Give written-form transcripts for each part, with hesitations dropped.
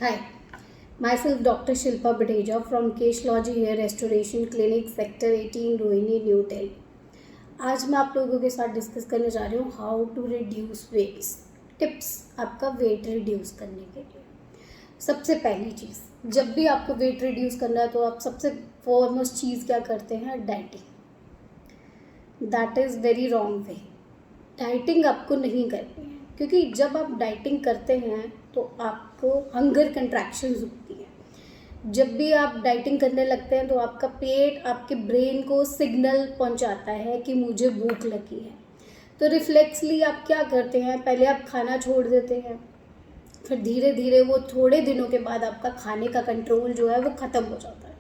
Hi, myself Dr. Shilpa Badeja from Keshlogy Hair Restoration Clinic, Sector 18, Rohini, new Delhi. आज मैं आप लोगों के साथ डिस्कस करने जा रही हूँ how to reduce weights, tips आपका वेट रिड्यूस करने के लिए। सबसे पहली चीज़, जब भी आपको वेट रिड्यूस करना है तो आप सबसे फॉरमोस्ट चीज़ क्या करते हैं? Dieting. That is very wrong way. Dieting आपको नहीं करनी है, क्योंकि जब आप डाइटिंग करते हैं तो आपको हंगर कंट्रैक्शंस होती है। जब भी आप डाइटिंग करने लगते हैं तो आपका पेट आपके ब्रेन को सिग्नल पहुंचाता है कि मुझे भूख लगी है। तो रिफ्लेक्सली आप क्या करते हैं? पहले आप खाना छोड़ देते हैं, फिर धीरे धीरे वो थोड़े दिनों के बाद आपका खाने का कंट्रोल जो है वो ख़त्म हो जाता है।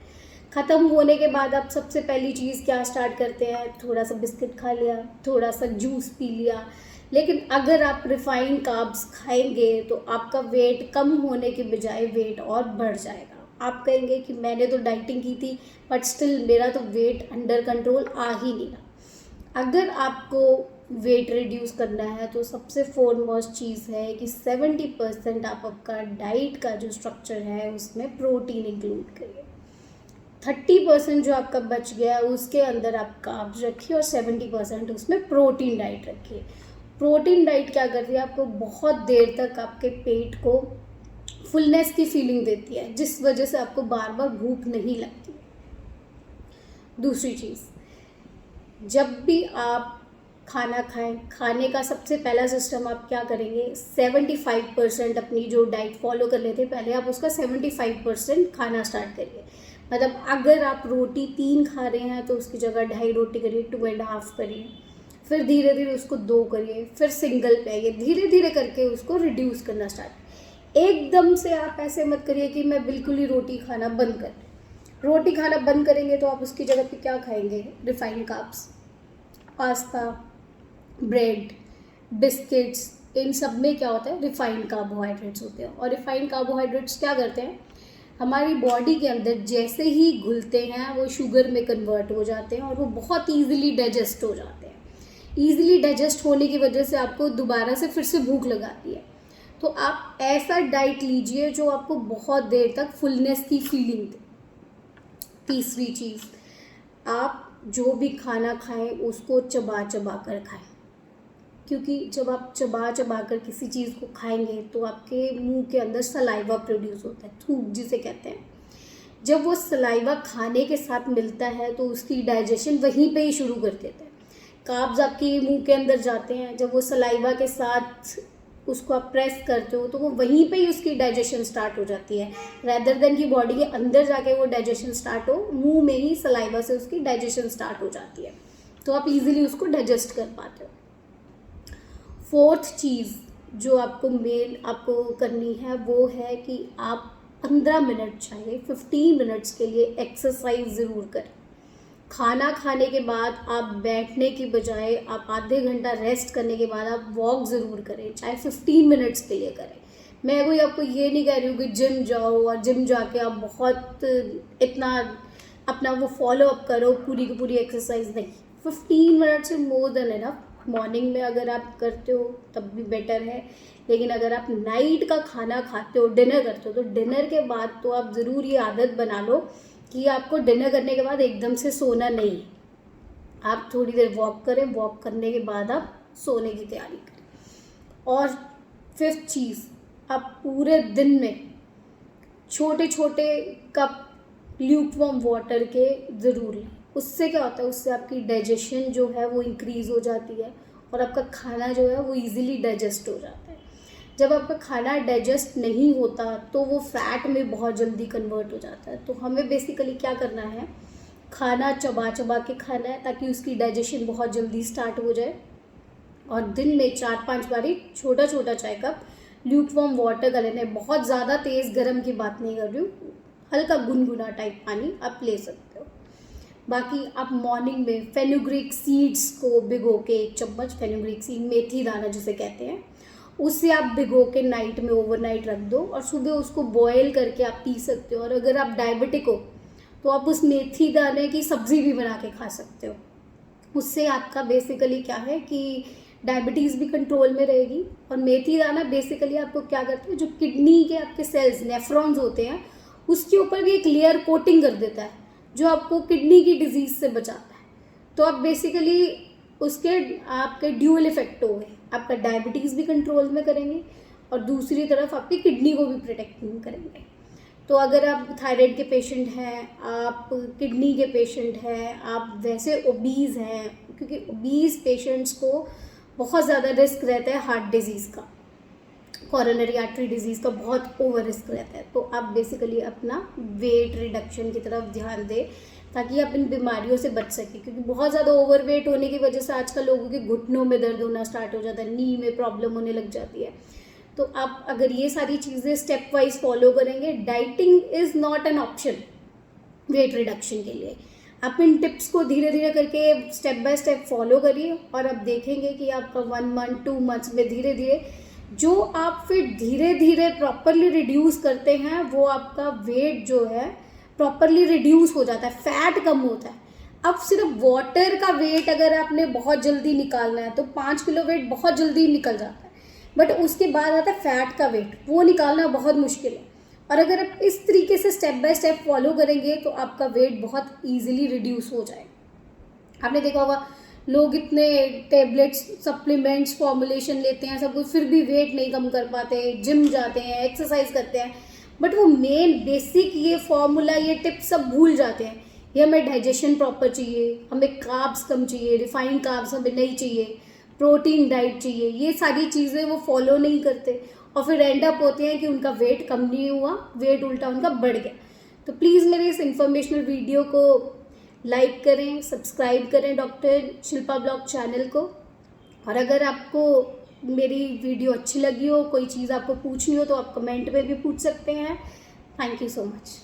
ख़त्म होने के बाद आप सबसे पहली चीज़ क्या स्टार्ट करते हैं? थोड़ा सा बिस्किट खा लिया, थोड़ा सा जूस पी लिया। लेकिन अगर आप रिफाइंड कार्ब्स खाएंगे तो आपका वेट कम होने के बजाय वेट और बढ़ जाएगा। आप कहेंगे कि मैंने तो डाइटिंग की थी बट स्टिल मेरा तो वेट अंडर कंट्रोल आ ही नहीं रहा। अगर आपको वेट रिड्यूस करना है तो सबसे फॉरमोस्ट चीज़ है कि 70% आप आपका डाइट का जो स्ट्रक्चर है उसमें प्रोटीन इंक्लूड करिए। 30% जो आपका बच गया उसके अंदर आप कार्ब्स रखिए और 70% उसमें प्रोटीन डाइट रखिए। प्रोटीन डाइट क्या करती है? आपको बहुत देर तक आपके पेट को फुलनेस की फीलिंग देती है, जिस वजह से आपको बार बार भूख नहीं लगती। दूसरी चीज़, जब भी आप खाना खाएं, खाने का सबसे पहला सिस्टम आप क्या करेंगे? 75% अपनी जो डाइट फॉलो कर लेते पहले आप उसका 75% खाना स्टार्ट करिए। मतलब अगर आप रोटी 3 खा रहे हैं तो उसकी जगह 2.5 रोटी करिए, 2.5 करिए। फिर धीरे धीरे उसको 2 करिए, फिर सिंगल पे आइए, धीरे धीरे करके उसको रिड्यूस करना स्टार्ट। एकदम से आप ऐसे मत करिए कि मैं बिल्कुल ही रोटी खाना बंद कर दूं। रोटी खाना बंद करेंगे तो आप उसकी जगह पे क्या खाएंगे? Refined carbs, pasta, bread, biscuits. इन सब में क्या होता है? रिफाइंड कार्बोहाइड्रेट्स होते हैं। और रिफाइंड कार्बोहाइड्रेट्स क्या करते हैं? हमारी बॉडी के अंदर जैसे ही घुलते हैं वो शुगर में कन्वर्ट हो जाते हैं और वो बहुत ईजिली डाइजेस्ट हो जाते हैं। ईजिली डाइजेस्ट होने की वजह से आपको दोबारा से फिर से भूख लगाती है। तो आप ऐसा डाइट लीजिए जो आपको बहुत देर तक फुलनेस की फीलिंग दे। तीसरी चीज़, आप जो भी खाना खाएं उसको चबा चबा कर खाएं, क्योंकि जब आप चबा चबा कर किसी चीज़ को खाएंगे तो आपके मुंह के अंदर सलाइवा प्रोड्यूस होता है, थूक जिसे कहते हैं। जब वो सलाइवा खाने के साथ मिलता है तो उसकी डाइजेशन वहीं पे ही शुरू कर देता है। कार्ब्स आपके मुंह के अंदर जाते हैं, जब वो सलाइवा के साथ उसको आप प्रेस करते हो तो वो वहीं पे ही उसकी डाइजेशन स्टार्ट हो जाती है। रैदर देन कि बॉडी के अंदर जाके वो डाइजेशन स्टार्ट हो, मुंह में ही सलाइवा से उसकी डाइजेशन स्टार्ट हो जाती है, तो आप इजीली उसको डाइजेस्ट कर पाते हो। फोर्थ चीज़ जो आपको मेन आपको करनी है वो है कि आप 15 मिनट चाहिए 15 मिनट्स के लिए एक्सरसाइज ज़रूर करें। खाना खाने के बाद आप बैठने की बजाय आप आधे घंटा रेस्ट करने के बाद आप वॉक ज़रूर करें, चाहे 15 मिनट्स के लिए करें। मैं कोई आपको ये नहीं कह रही हूँ कि जिम जाओ और जिम जाके आप बहुत इतना अपना वो फॉलो अप करो पूरी की पूरी एक्सरसाइज नहीं। 15 मिनट्स से मोर देन इनफ। मॉर्निंग में अगर आप करते हो तब भी बेटर है, लेकिन अगर आप नाइट का खाना खाते हो, डिनर करते हो, तो डिनर के बाद तो आप ज़रूर ये आदत बना लो कि आपको डिनर करने के बाद एकदम से सोना नहीं। आप थोड़ी देर वॉक करें, वॉक करने के बाद आप सोने की तैयारी करें। और फिफ्थ चीज़, आप पूरे दिन में छोटे छोटे कप ल्यूकवार्म वाटर के ज़रूर लें। उससे क्या होता है? उससे आपकी डाइजेशन जो है वो इंक्रीज़ हो जाती है और आपका खाना जो है वो इजीली डाइजेस्ट हो जाता है। जब आपका खाना डाइजेस्ट नहीं होता तो वो फैट में बहुत जल्दी कन्वर्ट हो जाता है। तो हमें बेसिकली क्या करना है? खाना चबा चबा के खाना है ताकि उसकी डाइजेशन बहुत जल्दी स्टार्ट हो जाए। और दिन में 4-5 बारी छोटा छोटा चाय कप ल्यूकवार्म वाटर का लेना है। बहुत ज़्यादा तेज़ गर्म की बात नहीं कर रही हूँ, हल्का गुनगुना टाइप पानी आप ले सकते हो। बाकी आप मॉर्निंग में फेनुग्रीक सीड्स को भिगो के 1 चम्मच, फेनुग्रीक सीड मेथी दाना जिसे कहते हैं, उससे आप भिगो के नाइट में ओवरनाइट रख दो और सुबह उसको बॉयल करके आप पी सकते हो। और अगर आप डायबिटिक हो तो आप उस मेथी दाने की सब्ज़ी भी बना के खा सकते हो। उससे आपका बेसिकली क्या है कि डायबिटीज़ भी कंट्रोल में रहेगी। और मेथी दाना बेसिकली आपको क्या करता है, जो किडनी के आपके सेल्स नेफ्रॉन्स होते हैं उसके ऊपर भी एक लेयर कोटिंग कर देता है, जो आपको किडनी की डिजीज़ से बचाता है। तो आप बेसिकली उसके आपके ड्यूअल इफेक्ट हो गए, आपका डायबिटीज़ भी कंट्रोल में करेंगे और दूसरी तरफ आपकी किडनी को भी प्रोटेक्ट करेंगे। तो अगर आप थायराइड के पेशेंट हैं, आप किडनी के पेशेंट हैं, आप वैसे ओबीज़ हैं, क्योंकि ओबीज़ पेशेंट्स को बहुत ज़्यादा रिस्क रहता है हार्ट डिजीज़ का, कॉरोनरी आर्टरी डिजीज़ का बहुत ओवर रिस्क रहता है। तो आप बेसिकली अपना वेट रिडक्शन की तरफ ध्यान दें ताकि आप इन बीमारियों से बच सकें, क्योंकि बहुत ज़्यादा ओवर वेट होने की वजह से आजकल लोगों के घुटनों में दर्द होना स्टार्ट हो जाता है, नी में प्रॉब्लम होने लग जाती है। तो आप अगर ये सारी चीज़ें स्टेप वाइज फॉलो करेंगे, dieting is not an option weight reduction के लिए। आप इन टिप्स को धीरे धीरे करके स्टेप बाय स्टेप फॉलो करिए और आप देखेंगे कि आपका 1 मंथ 2 मंथ्स में धीरे धीरे जो आप फिर धीरे धीरे प्रॉपरली रिड्यूस करते हैं वो आपका वेट जो है प्रॉपरली रिड्यूस हो जाता है, फैट कम होता है। अब सिर्फ वाटर का वेट अगर आपने बहुत जल्दी निकालना है तो 5 किलो वेट बहुत जल्दी निकल जाता है, बट उसके बाद आता है फैट का वेट, वो निकालना बहुत मुश्किल है। और अगर आप इस तरीके से स्टेप बाय स्टेप फॉलो करेंगे तो आपका वेट बहुत ईजिली रिड्यूस हो जाएगा। आपने देखा होगा लोग इतने टैबलेट्स, सप्लीमेंट्स, फॉर्मुलेशन लेते हैं सब कुछ, फिर भी वेट नहीं कम कर पाते, जिम जाते हैं, एक्सरसाइज करते हैं, बट वो मेन बेसिक ये फॉर्मूला, ये टिप्स सब भूल जाते हैं। ये हमें डाइजेशन प्रॉपर चाहिए, हमें कार्ब्स कम चाहिए, रिफाइंड कार्ब्स हमें नहीं चाहिए, प्रोटीन डाइट चाहिए, ये सारी चीज़ें वो फॉलो नहीं करते और फिर एंड अप होते हैं कि उनका वेट कम नहीं हुआ, वेट उल्टा उनका बढ़ गया। तो प्लीज़ मेरे इस इंफॉर्मेशनल वीडियो को लाइक करें, सब्सक्राइब करें डॉक्टर शिल्पा ब्लॉग चैनल को। और अगर आपको मेरी वीडियो अच्छी लगी हो, कोई चीज़ आपको पूछनी हो तो आप कमेंट में भी पूछ सकते हैं। Thank you so much.